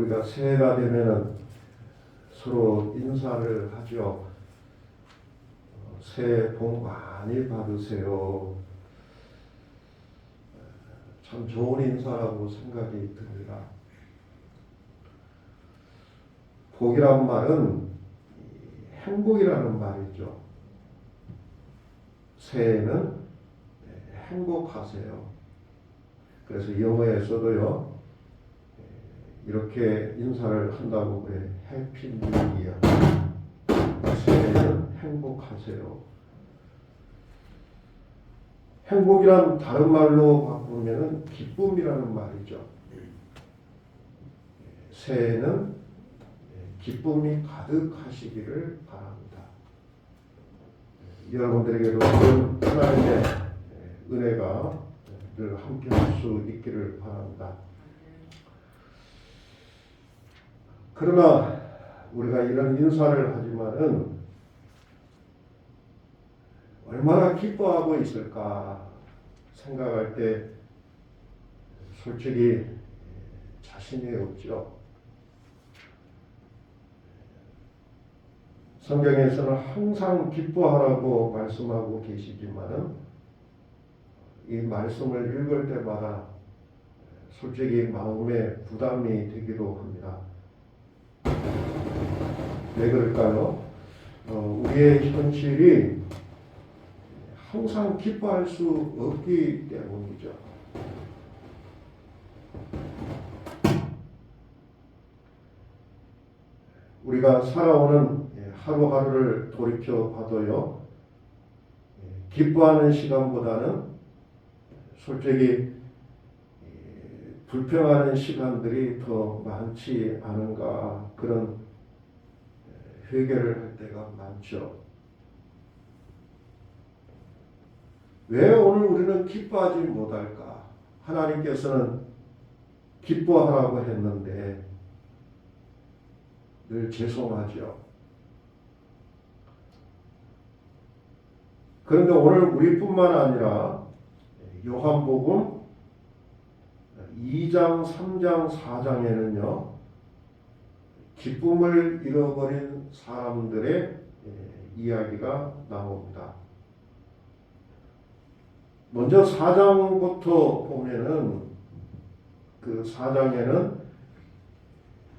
우리가 새해가 되면은 서로 인사를 하죠. 새해 복 많이 받으세요. 참 좋은 인사라고 생각이 듭니다. 복이란 말은 행복이라는 말이죠. 새해는 행복하세요. 그래서 영어에서도요, 이렇게 인사를 한다고 그래. 해피 뉴 이어. 새해는 행복하세요. 행복이란 다른 말로 바꾸면 기쁨이라는 말이죠. 새해는 기쁨이 가득하시기를 바랍니다. 여러분들에게도 하나님의 은혜가 늘 함께 할 수 있기를 바랍니다. 그러나 우리가 이런 인사를 하지만은 얼마나 기뻐하고 있을까 생각할 때 솔직히 자신이 없죠. 성경에서는 항상 기뻐하라고 말씀하고 계시지만은 이 말씀을 읽을 때마다 솔직히 마음에 부담이 되기도 합니다. 왜 그럴까요? 우리의 현실이 항상 기뻐할 수 없기 때문이죠. 우리가 살아오는 하루하루를 돌이켜 봐도요, 기뻐하는 시간보다는 솔직히 불평하는 시간들이 더 많지 않은가, 그런 회개를 할 때가 많죠. 왜 오늘 우리는 기뻐하지 못할까? 하나님께서는 기뻐하라고 했는데 늘 죄송하죠. 그런데 오늘 우리뿐만 아니라 요한복음 2장, 3장, 4장에는요, 기쁨을 잃어버린 사람들의 이야기가 나옵니다. 먼저 4장부터 보면은 그 4장에는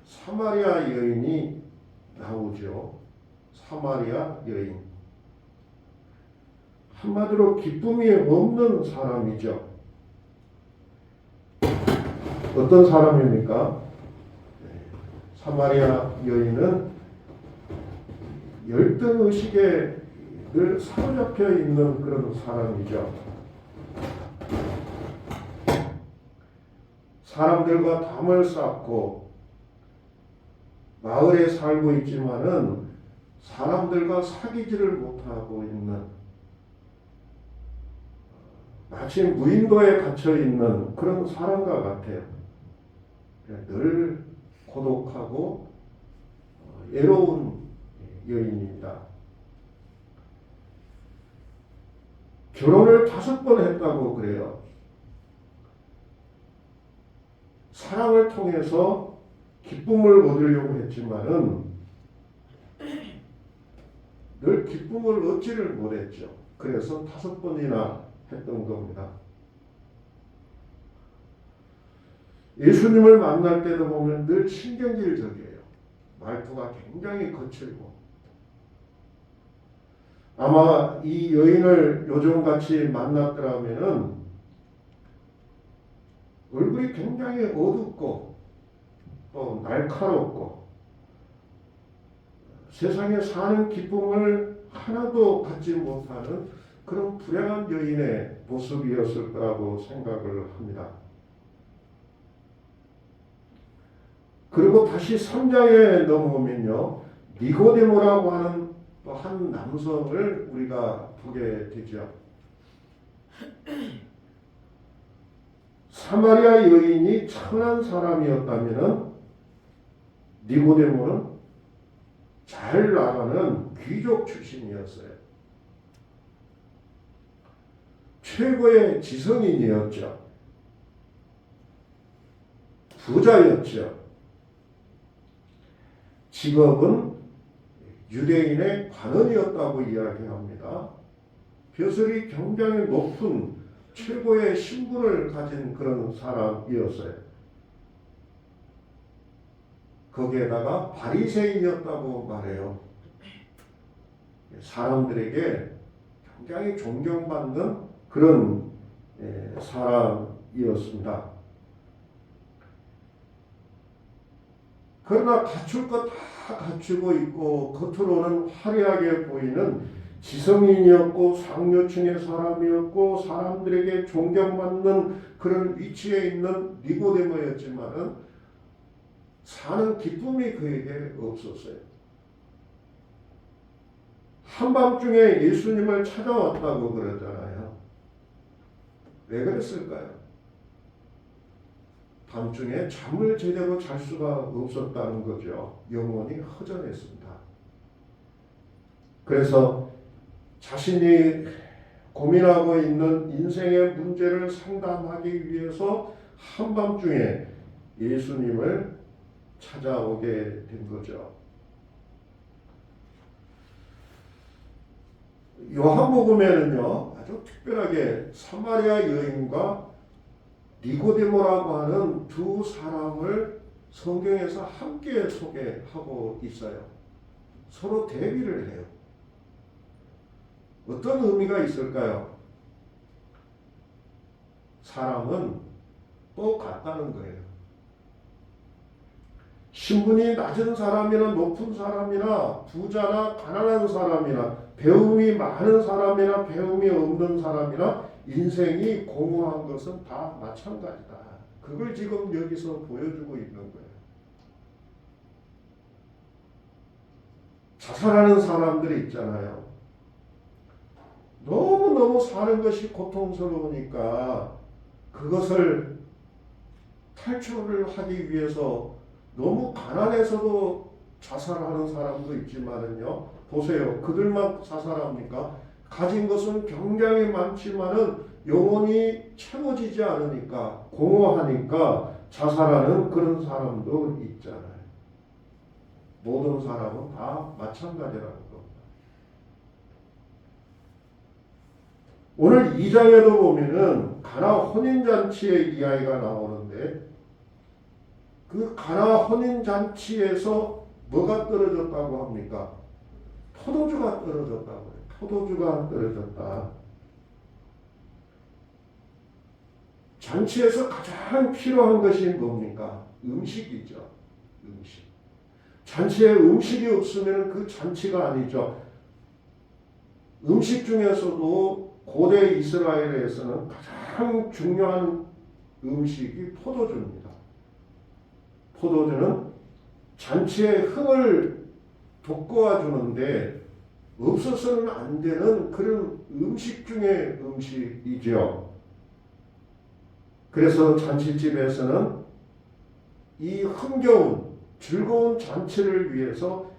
사마리아 여인이 나오죠. 사마리아 여인. 한마디로 기쁨이 없는 사람이죠. 어떤 사람입니까? 사마리아 여인은 열등의식에 늘 사로잡혀 있는 그런 사람이죠. 사람들과 담을 쌓고 마을에 살고 있지만은 사람들과 사귀지를 못하고 있는, 마치 무인도에 갇혀 있는 그런 사람과 같아요. 늘 고독하고 외로운 여인입니다. 결혼을 5번 했다고 그래요. 사랑을 통해서 기쁨을 얻으려고 했지만은 늘 기쁨을 얻지를 못했죠. 그래서 5번이나 했던 겁니다. 예수님을 만날 때도 보면 늘 신경질적이에요. 말투가 굉장히 거칠고. 아마 이 여인을 요즘같이 만났더라면은 얼굴이 굉장히 어둡고 또 날카롭고 세상에 사는 기쁨을 하나도 갖지 못하는 그런 불행한 여인의 모습이었을 거라고 생각을 합니다. 그리고 다시 3장에 넘어오면요, 니고데모라고 하는 또 한 남성을 우리가 보게 되죠. 사마리아 여인이 천한 사람이었다면 니고데모는 잘 나가는 귀족 출신이었어요. 최고의 지성인이었죠. 부자였죠. 직업은 유대인의 관원이었다고 이야기합니다. 벼슬이 굉장히 높은 최고의 신분을 가진 그런 사람이었어요. 거기에다가 바리새인이었다고 말해요. 사람들에게 굉장히 존경받는 그런 사람이었습니다. 그러나 갖출 것 다 갖추고 있고 겉으로는 화려하게 보이는 지성인이었고 상류층의 사람이었고 사람들에게 존경받는 그런 위치에 있는 니고데모였지만은 사는 기쁨이 그에게 없었어요. 한밤중에 예수님을 찾아왔다고 그러잖아요. 왜 그랬을까요? 밤중에 잠을 제대로 잘 수가 없었다는 거죠. 영혼이 허전했습니다. 그래서 자신이 고민하고 있는 인생의 문제를 상담하기 위해서 한밤중에 예수님을 찾아오게 된 거죠. 요한복음에는요, 아주 특별하게 사마리아 여인과 니고데모라고 하는 두 사람을 성경에서 함께 소개하고 있어요. 서로 대비를 해요. 어떤 의미가 있을까요? 사람은 똑같다는 거예요. 신분이 낮은 사람이나 높은 사람이나 부자나 가난한 사람이나 배움이 많은 사람이나 배움이 없는 사람이나 인생이 공허한 것은 다 마찬가지다. 그걸 지금 여기서 보여주고 있는 거예요. 자살하는 사람들이 있잖아요. 너무너무 사는 것이 고통스러우니까 그것을 탈출을 하기 위해서 너무 가난해서도 자살하는 사람도 있지만은요. 보세요. 그들만 자살합니까? 가진 것은 굉장히 많지만은 영혼이 채워지지 않으니까 공허하니까 자살하는 그런 사람도 있잖아요. 모든 사람은 다 마찬가지라는 겁니다. 오늘 2장에도 보면은 가나 혼인잔치의 이야기가 나오는데 그 가나 혼인잔치에서 뭐가 떨어졌다고 합니까? 포도주가 떨어졌다고 해요. 포도주가 떨어졌다. 잔치에서 가장 필요한 것이 뭡니까? 음식이죠. 음식. 잔치에 음식이 없으면 그 잔치가 아니죠. 음식 중에서도 고대 이스라엘에서는 가장 중요한 음식이 포도주입니다. 포도주는 잔치의 흥을 돋궈 주는데 없어서는 안 되는 그런 음식 중의 음식이죠. 그래서 잔치집에서는 이 흥겨운 즐거운 잔치를 위해서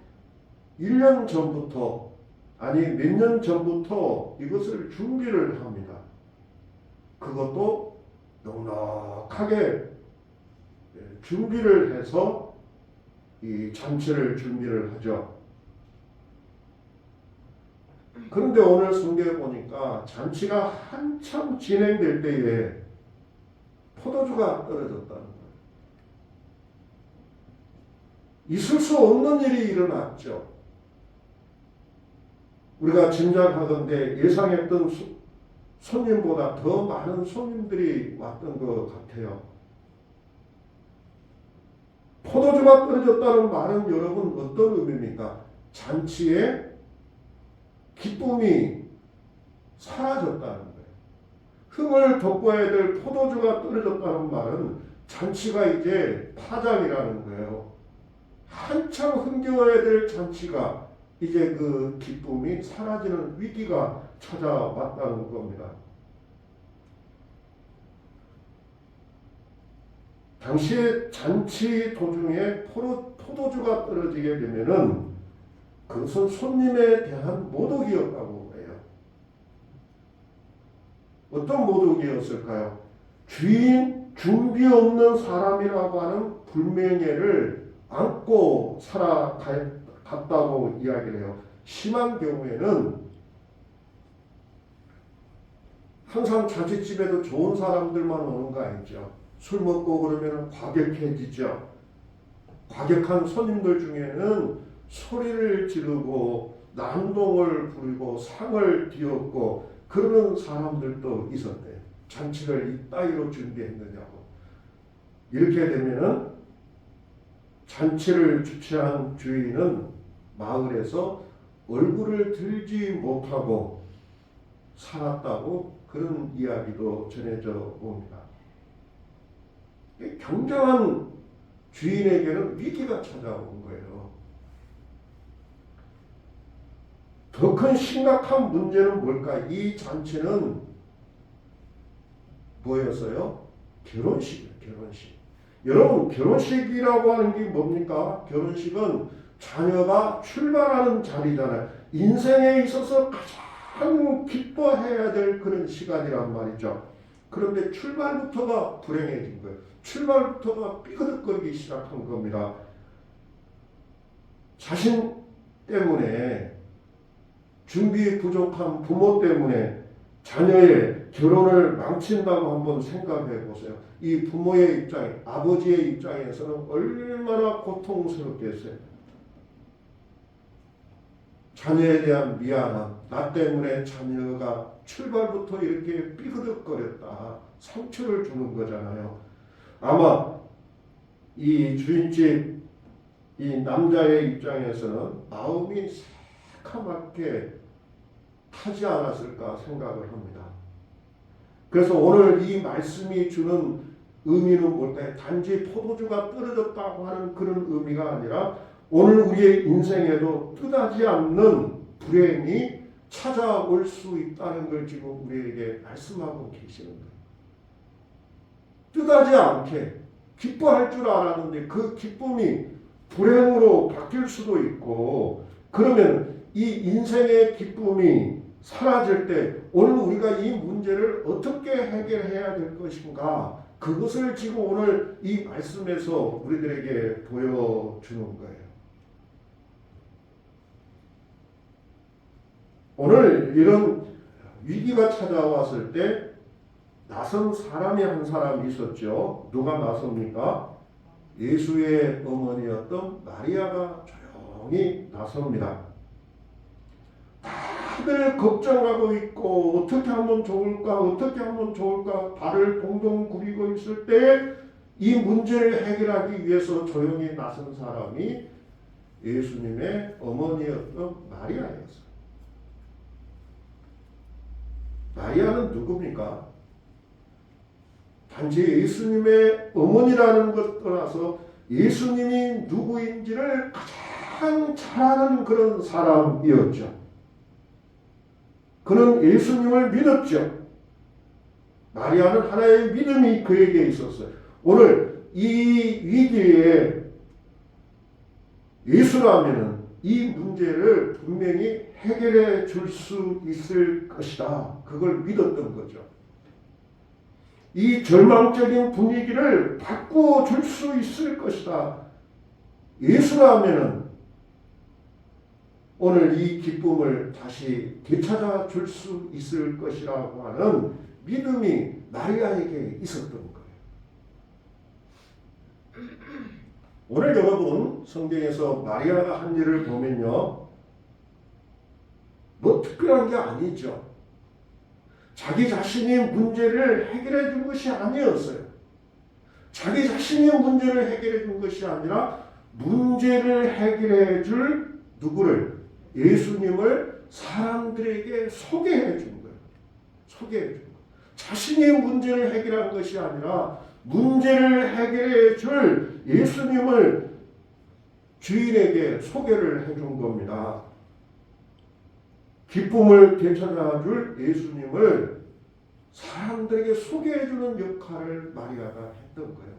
1년 전부터 아니 몇 년 전부터 이것을 준비를 합니다. 그것도 넉넉하게 준비를 해서 이 잔치를 준비를 하죠. 그런데 오늘 성경에 보니까 잔치가 한참 진행될 때에 포도주가 떨어졌다는 거예요. 있을 수 없는 일이 일어났죠. 우리가 짐작하건대 예상했던 손님보다 더 많은 손님들이 왔던 것 같아요. 포도주가 떨어졌다는 말은 여러분 어떤 의미입니까? 잔치에 기쁨이 사라졌다는 거예요. 흥을 돋궈야 될 포도주가 떨어졌다는 말은 잔치가 이제 파장이라는 거예요. 한참 흥겨워야 될 잔치가 이제 그 기쁨이 사라지는 위기가 찾아왔다는 겁니다. 당시에 잔치 도중에 포도주가 떨어지게 되면은 그것은 손님에 대한 모독이었다고 해요. 어떤 모독이었을까요? 주인 준비 없는 사람이라고 하는 불명예를 안고 살아갔다고 이야기를 해요. 심한 경우에는 항상 자취집에도 좋은 사람들만 오는 거 아니죠. 술 먹고 그러면 과격해지죠. 과격한 손님들 중에는 소리를 지르고 난동을 부리고 상을 뒤엎고 그러는 사람들도 있었대요. 잔치를 이따위로 준비했느냐고. 이렇게 되면은 잔치를 주최한 주인은 마을에서 얼굴을 들지 못하고 살았다고 그런 이야기도 전해져 옵니다. 경정한 주인에게는 위기가 찾아온 거예요. 더 큰 심각한 문제는 뭘까? 이 잔치는 뭐였어요? 결혼식이에요. 결혼식. 여러분, 결혼식이라고 하는 게 뭡니까? 결혼식은 자녀가 출발하는 자리잖아요. 인생에 있어서 가장 기뻐해야 될 그런 시간이란 말이죠. 그런데 출발부터가 불행해진 거예요. 출발부터가 삐그덕거리기 시작한 겁니다. 자신 때문에, 준비 부족한 부모 때문에 자녀의 결혼을 망친다고 한번 생각해 보세요. 이 부모의 입장에, 아버지의 입장에서는 얼마나 고통스럽겠어요. 자녀에 대한 미안함, 나 때문에 자녀가 출발부터 이렇게 삐그덕거렸다, 상처를 주는 거잖아요. 아마 이 주인집 이 남자의 입장에서는 마음이 새카맣게 타지 않았을까 생각을 합니다. 그래서 오늘 이 말씀이 주는 의미는 뭘까요? 단지 포도주가 떨어졌다고 하는 그런 의미가 아니라 오늘 우리의 인생에도 뜻하지 않는 불행이 찾아올 수 있다는 걸 지금 우리에게 말씀하고 계시는 거예요. 뜻하지 않게 기뻐할 줄 알았는데 그 기쁨이 불행으로 바뀔 수도 있고, 그러면 이 인생의 기쁨이 사라질 때 오늘 우리가 이 문제를 어떻게 해결해야 될 것인가, 그것을 지금 오늘 이 말씀에서 우리들에게 보여주는 거예요. 오늘 이런 위기가 찾아왔을 때 나선 사람이 한 사람이 있었죠. 누가 나섭니까? 예수의 어머니였던 마리아가 조용히 나섭니다. 다들 걱정하고 있고 어떻게 하면 좋을까, 어떻게 하면 좋을까 발을 동동 구리고 있을 때 이 문제를 해결하기 위해서 조용히 나선 사람이 예수님의 어머니였던 마리아였어요. 마리아는 누굽니까? 단지 예수님의 어머니라는 것 떠나서 예수님이 누구인지를 가장 잘 아는 그런 사람이었죠. 그는 예수님을 믿었죠. 마리아는 하나의 믿음이 그에게 있었어요. 오늘 이 위기에 예수라면은 이 문제를 분명히 해결해 줄 수 있을 것이다. 그걸 믿었던 거죠. 이 절망적인 분위기를 바꾸어 줄 수 있을 것이다. 예수라면은 오늘 이 기쁨을 다시 되찾아 줄 수 있을 것이라고 하는 믿음이 마리아에게 있었던 거예요. 오늘 여러분 성경에서 마리아가 한 일을 보면요, 뭐 특별한 게 아니죠. 자기 자신이 문제를 해결해 준 것이 아니었어요. 자기 자신이 문제를 해결해 준 것이 아니라 문제를 해결해 줄 누구를? 예수님을 사람들에게 소개해 준 거예요. 소개해 준 거예요. 자신이 문제를 해결한 것이 아니라 문제를 해결해 줄 예수님을 주인에게 소개를 해준 겁니다. 기쁨을 되찾아 줄 예수님을 사람들에게 소개해 주는 역할을 마리아가 했던 거예요.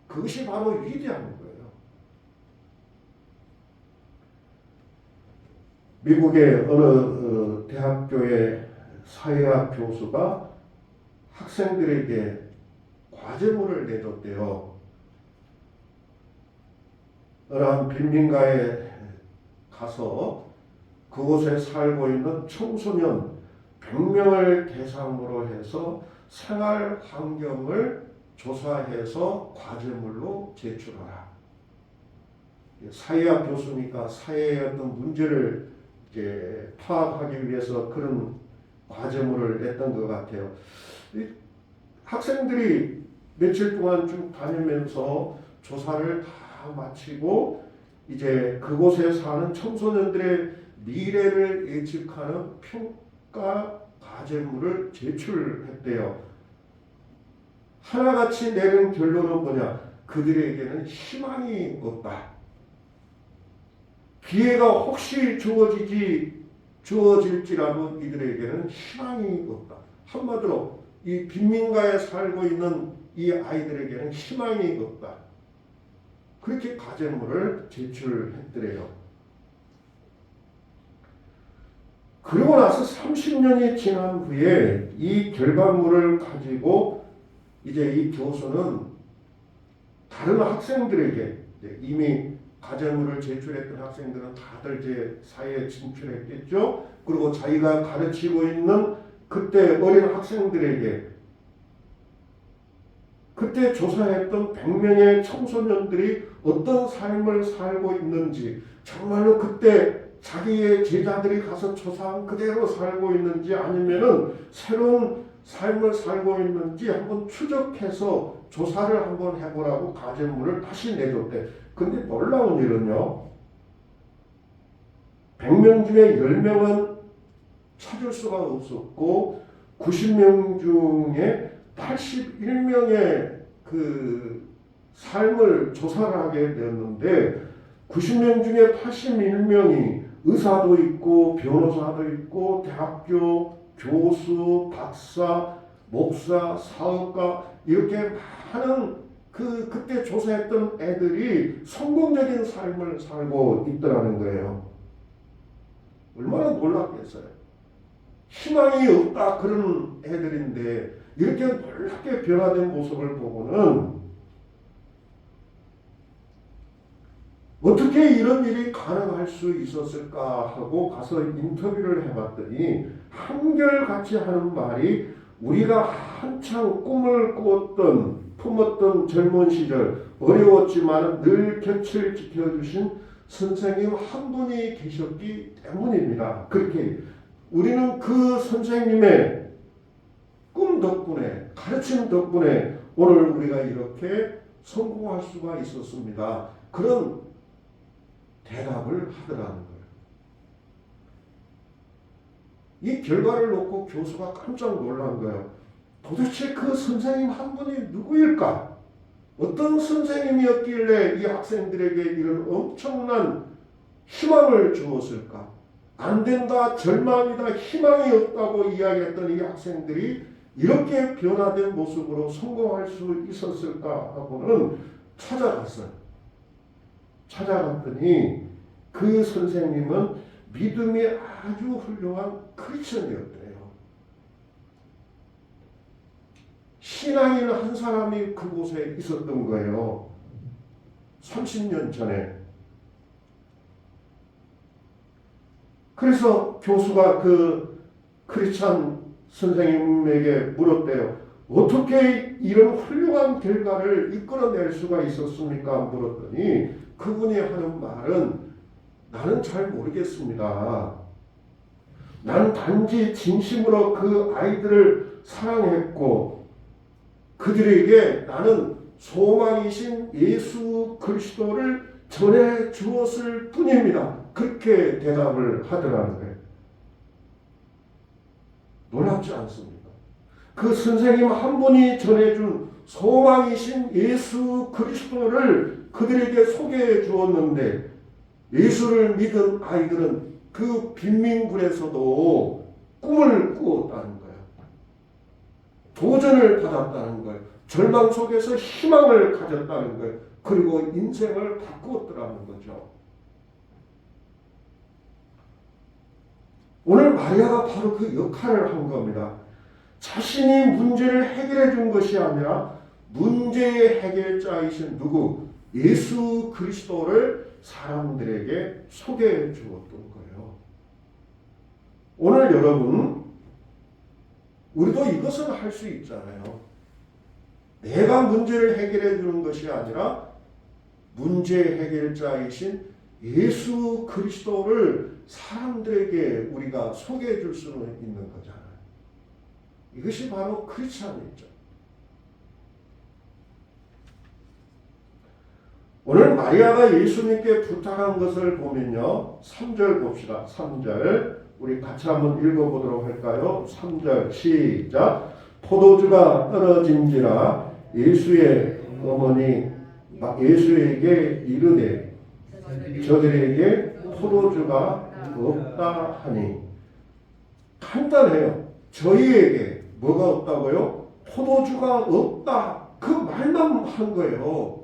그것이 바로 위대한 거예요. 미국의 어느 대학교의 사회학 교수가 학생들에게 과제물을 내줬대요. 어느 빈민가에 가서 그곳에 살고 있는 청소년 100명을 대상으로 해서 생활 환경을 조사해서 과제물로 제출하라. 사회학 교수니까 사회의 어떤 문제를 이제 파악하기 위해서 그런 과제물을 냈던 것 같아요. 학생들이 며칠 동안 쭉 다니면서 조사를 다 마치고 이제 그곳에 사는 청소년들의 미래를 예측하는 평가 과제물을 제출했대요. 하나같이 내린 결론은 뭐냐? 그들에게는 희망이 없다. 기회가 혹시 주어질지라도 이들에게는 희망이 없다. 한마디로 이 빈민가에 살고 있는 이 아이들에게는 희망이 없다. 그렇게 과제물을 제출했더래요. 그러고 나서 30년이 지난 후에 이 결과물을 가지고 이제 이 교수는 다른 학생들에게 이미 과제물을 제출했던 학생들은 다들 이제 사회에 진출했겠죠. 그리고 자기가 가르치고 있는 그때 어린 학생들에게 그때 조사했던 100명의 청소년들이 어떤 삶을 살고 있는지, 정말로 그때 자기의 제자들이 가서 조사한 그대로 살고 있는지 아니면은 새로운 삶을 살고 있는지 한번 추적해서 조사를 한번 해보라고 과제물을 다시 내줬대. 근데 놀라운 일은요, 100명 중에 10명은 찾을 수가 없었고 90명 중에 81명의 그 삶을 조사를 하게 되었는데 90명 중에 81명이 의사도 있고 변호사도 있고 대학교 교수, 박사, 목사, 사업가 이렇게 많은 그때 조사했던 애들이 성공적인 삶을 살고 있더라는 거예요. 얼마나 놀랍겠어요. 희망이 없다 그런 애들인데 이렇게 놀랍게 변화된 모습을 보고는 어떻게 이런 일이 가능할 수 있었을까 하고 가서 인터뷰를 해봤더니 한결같이 하는 말이 우리가 한창 꿈을 품었던 젊은 시절 어려웠지만 늘 곁을 지켜주신 선생님 한 분이 계셨기 때문입니다. 그렇게 우리는 그 선생님의 꿈 덕분에 가르침 덕분에 오늘 우리가 이렇게 성공할 수가 있었습니다. 그런 대답을 하더라는 거예요. 이 결과를 놓고 교수가 깜짝 놀란 거예요. 도대체 그 선생님 한 분이 누구일까? 어떤 선생님이었길래 이 학생들에게 이런 엄청난 희망을 주었을까? 안 된다, 절망이다, 희망이 없다고 이야기했던 이 학생들이 이렇게 변화된 모습으로 성공할 수 있었을까 하고는 찾아갔어요. 찾아갔더니 그 선생님은 믿음이 아주 훌륭한 크리스천이었대요. 신앙인 한 사람이 그곳에 있었던 거예요. 30년 전에. 그래서 교수가 그 크리스천 선생님에게 물었대요. 어떻게 이런 훌륭한 결과를 이끌어낼 수가 있었습니까? 물었더니 그분이 하는 말은 나는 잘 모르겠습니다. 나는 단지 진심으로 그 아이들을 사랑했고 그들에게 나는 소망이신 예수 그리스도를 전해 주었을 뿐입니다. 그렇게 대답을 하더라는 거예요. 놀랍지 않습니까? 그 선생님 한 분이 전해준 소망이신 예수 그리스도를 그들에게 소개해 주었는데 예수를 믿은 아이들은 그 빈민굴에서도 꿈을 꾸었다는 거예요. 도전을 받았다는 거예요. 절망 속에서 희망을 가졌다는 거예요. 그리고 인생을 바꾸었더라는 거죠. 오늘 마리아가 바로 그 역할을 한 겁니다. 자신이 문제를 해결해 준 것이 아니라 문제의 해결자이신 누구? 예수 그리스도를 사람들에게 소개해 주었던 거예요. 오늘 여러분, 우리도 이것을 할 수 있잖아요. 내가 문제를 해결해 주는 것이 아니라 문제 해결자이신 예수 그리스도를 사람들에게 우리가 소개해 줄 수는 있는 거잖아요. 이것이 바로 크리스찬이죠. 오늘 마리아가 예수님께 부탁한 것을 보면요. 3절 봅시다. 3절 우리 같이 한번 읽어보도록 할까요? 3절 시작. 포도주가 떨어진지라 예수의 어머니 예수에게 이르되 저들에게 포도주가 없다 하니. 간단해요. 저희에게 뭐가 없다고요? 포도주가 없다. 그 말만 한 거예요.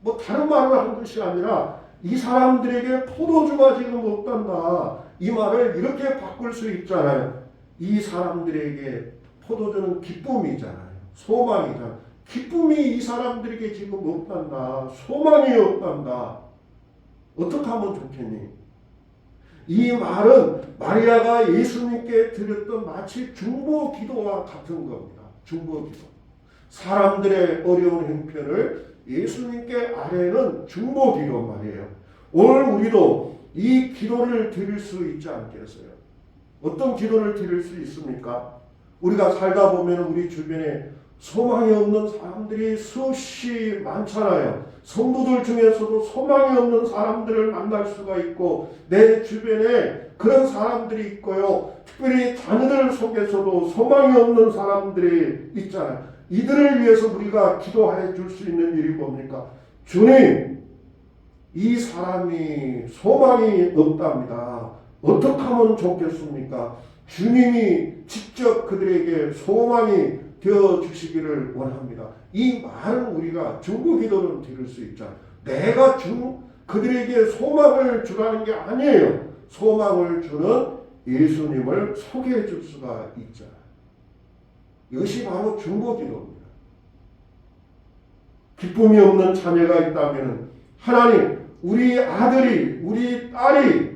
뭐 다른 말을 한 것이 아니라 이 사람들에게 포도주가 지금 없단다. 이 말을 이렇게 바꿀 수 있잖아요. 이 사람들에게 포도주는 기쁨이잖아요. 소망이잖아요. 기쁨이 이 사람들에게 지금 없단다. 소망이 없단다. 어떻게 하면 좋겠니? 이 말은 마리아가 예수님께 드렸던 마치 중보 기도와 같은 겁니다. 중보 기도. 사람들의 어려운 형편을 예수님께 아뢰는 중보 기도 말이에요. 오늘 우리도 이 기도를 드릴 수 있지 않겠어요? 어떤 기도를 드릴 수 있습니까? 우리가 살다 보면 우리 주변에 소망이 없는 사람들이 수없이 많잖아요. 성도들 중에서도 소망이 없는 사람들을 만날 수가 있고 내 주변에 그런 사람들이 있고요. 특별히 자녀들 속에서도 소망이 없는 사람들이 있잖아요. 이들을 위해서 우리가 기도해 줄 수 있는 일이 뭡니까? 주님, 이 사람이 소망이 없답니다. 어떻게 하면 좋겠습니까? 주님이 직접 그들에게 소망이 되어 주시기를 원합니다. 이 말은 우리가 중보 기도를 드릴 수 있잖아요. 내가 그들에게 소망을 주라는 게 아니에요. 소망을 주는 예수님을 소개해 줄 수가 있잖아요. 이것이 바로 중보 기도입니다. 기쁨이 없는 자녀가 있다면 하나님, 우리 아들이, 우리 딸이,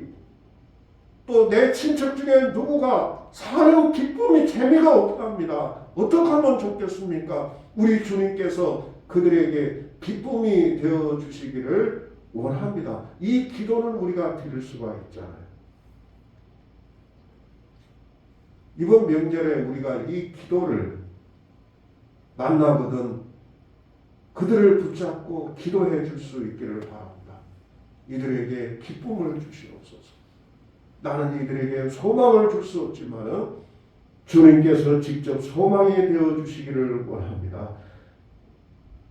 또 내 친척 중에 누구가 사는 기쁨이 재미가 없답니다. 어떻게 하면 좋겠습니까? 우리 주님께서 그들에게 기쁨이 되어 주시기를 원합니다. 이 기도는 우리가 드릴 수가 있잖아요. 이번 명절에 우리가 이 기도를 만나거든 그들을 붙잡고 기도해 줄 수 있기를 바랍니다. 이들에게 기쁨을 주시옵소서. 나는 이들에게 소망을 줄 수 없지만 주님께서 직접 소망이 되어 주시기를 원합니다.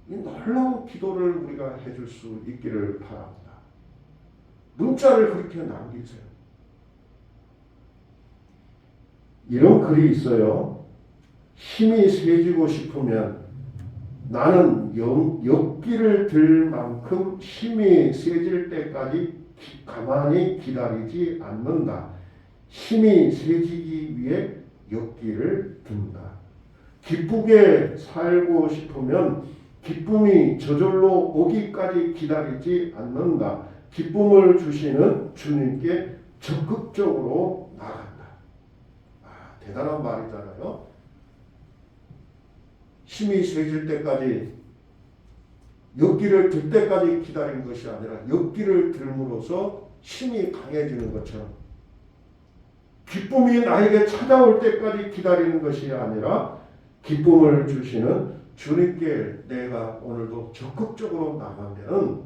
이 놀라운 기도를 우리가 해줄 수 있기를 바랍니다. 문자를 그렇게 남기세요. 이런 글이 있어요. 힘이 세지고 싶으면 나는 엿기를 들 만큼 힘이 세질 때까지 가만히 기다리지 않는다. 힘이 세지기 위해 엿기를 든다. 기쁘게 살고 싶으면 기쁨이 저절로 오기까지 기다리지 않는다. 기쁨을 주시는 주님께 적극적으로 나간다. 대단한 말이잖아요. 힘이 세질 때까지 엿기를 들 때까지 기다린 것이 아니라 엿기를 들므로써 힘이 강해지는 것처럼 기쁨이 나에게 찾아올 때까지 기다리는 것이 아니라 기쁨을 주시는 주님께 내가 오늘도 적극적으로 나가면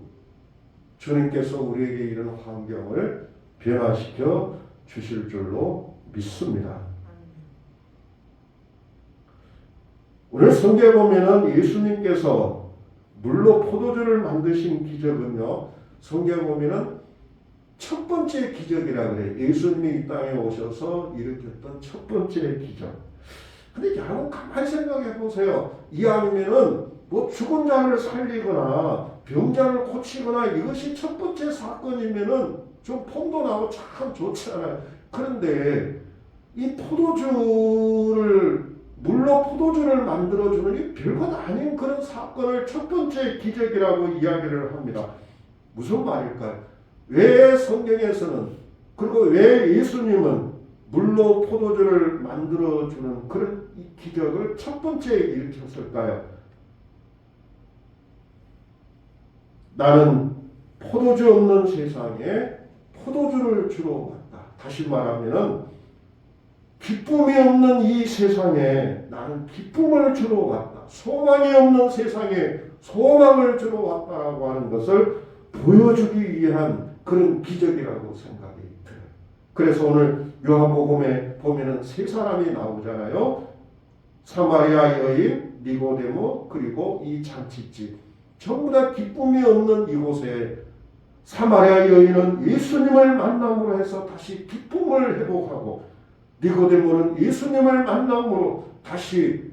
주님께서 우리에게 이런 환경을 변화시켜 주실 줄로 믿습니다. 오늘 성경에 보면은 예수님께서 물로 포도주를 만드신 기적은요, 성경에 보면은 첫 번째 기적이라 그래요. 예수님이 이 땅에 오셔서 일으켰던 첫 번째 기적. 근데 여러분 가만히 생각해 보세요. 이 아니면은 뭐 죽은 자를 살리거나 병자를 고치거나 이것이 첫 번째 사건이면은 좀 폼도 나고 참 좋잖아요. 그런데 이 포도주를 물로 포도주를 만들어주는 이 별것 아닌 그런 사건을 첫 번째 기적이라고 이야기를 합니다. 무슨 말일까요? 왜 성경에서는, 그리고 왜 예수님은 물로 포도주를 만들어주는 그런 기적을 첫 번째 일으켰을까요? 나는 포도주 없는 세상에 포도주를 주러 왔다. 다시 말하면 기쁨이 없는 이 세상에 나는 기쁨을 주러 왔다. 소망이 없는 세상에 소망을 주러 왔다라고 하는 것을 보여주기 위한 그런 기적이라고 생각이 들어요. 그래서 오늘 요한복음에 보면은 세 사람이 나오잖아요. 사마리아 여인, 니고데모, 그리고 이 잔치집. 전부 다 기쁨이 없는 이곳에 사마리아 여인은 예수님을 만남으로 해서 다시 기쁨을 회복하고, 니고데모는 예수님을 만남으로 다시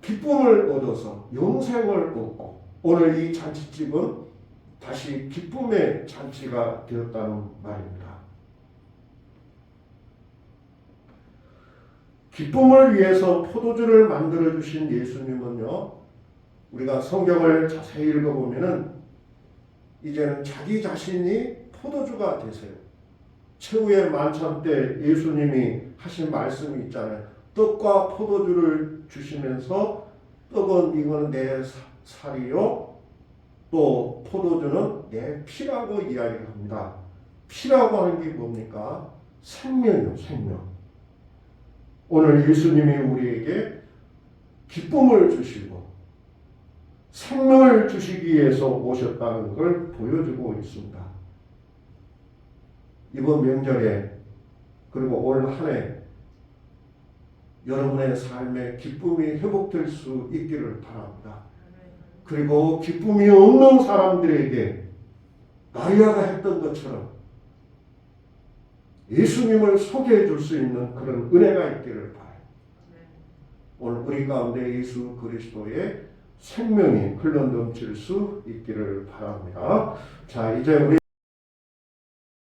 기쁨을 얻어서 영생을 얻고, 오늘 이 잔치집은 다시 기쁨의 잔치가 되었다는 말입니다. 기쁨을 위해서 포도주를 만들어 주신 예수님은요, 우리가 성경을 자세히 읽어보면은 이제는 자기 자신이 포도주가 되세요. 최후의 만찬 때 예수님이 하신 말씀이 있잖아요. 떡과 포도주를 주시면서 떡은 이거는 내 살이요, 또 포도주는 내 피라고 이야기를 합니다. 피라고 하는 게 뭡니까? 생명이요, 생명. 오늘 예수님이 우리에게 기쁨을 주시고 생명을 주시기 위해서 오셨다는 걸 보여주고 있습니다. 이번 명절에 그리고 올 한 해 여러분의 삶에 기쁨이 회복될 수 있기를 바랍니다. 그리고 기쁨이 없는 사람들에게 마리아가 했던 것처럼 예수님을 소개해 줄 수 있는 그런 은혜가 있기를 바라요. 오늘 우리 가운데 예수 그리스도의 생명이 흘러넘칠 수 있기를 바랍니다. 자, 이제 우리